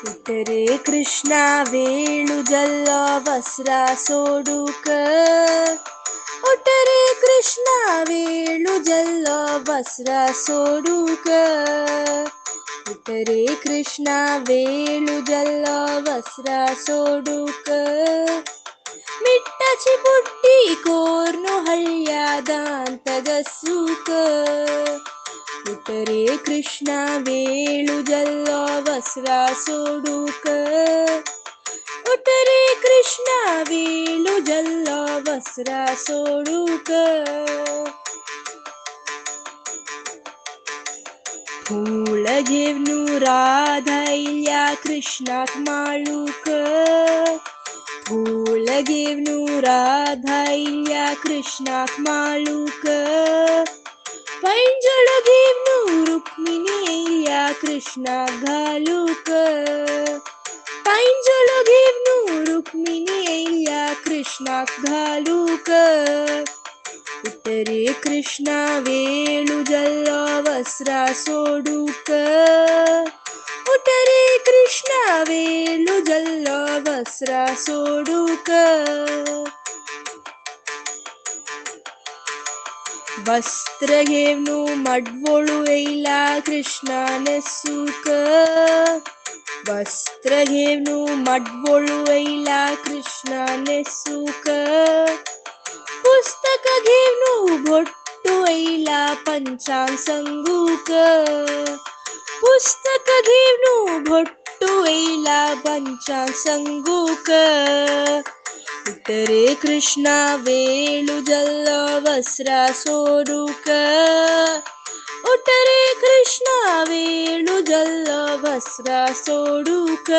उतरे कृष्णा वेळू जल्ल वस्रा सोडूक. उतरे कृष्णा वेळू जल्ल वस्रा सोडूक. उतरे कृष्णा वेळू जल्ल वस्रा सोडूक. मिट्टाची बुड्डी कोर्नु हळ्यादांतगसूक. उतरे कृष्णा वेळू जल्ल वस्रा सोडूक. उतरे कृष्णा वेळू जल्ल वस्रा सोडूक. फूल घेवनू राधा इल्या कृष्णाक माळूक. फूल घेवनू राधा इल्या कृष्णाक माळूक. पैंजळ घेवनू रुक्मिणी इल्या कृष्णाक घालूक. पैंजळ घेवनू रुक्मिणी इल्या कृष्णाक घालूक. उतरे कृष्णा वेळू जल्ल वस्रा सोडूक. उतरे कृष्णा वेळू जल्ल वस्रा सोडूक. वस्त्र घेवनू मडवोळू येयला कृष्णा नेसूक. वस्त्र घेवनू मडवोळू येयला कृष्णा नेसूक. पुस्तक घेवनू भोट्टू येयला पंचांग संगूक. पुस्तक घेवनू भोट्टू येयला पंचांग संगूक. उतरे कृष्णा वेळू जल्ल वस्रा सोडूक. उतरे कृष्णा वेळू जल्ल वस्रा सोडूक.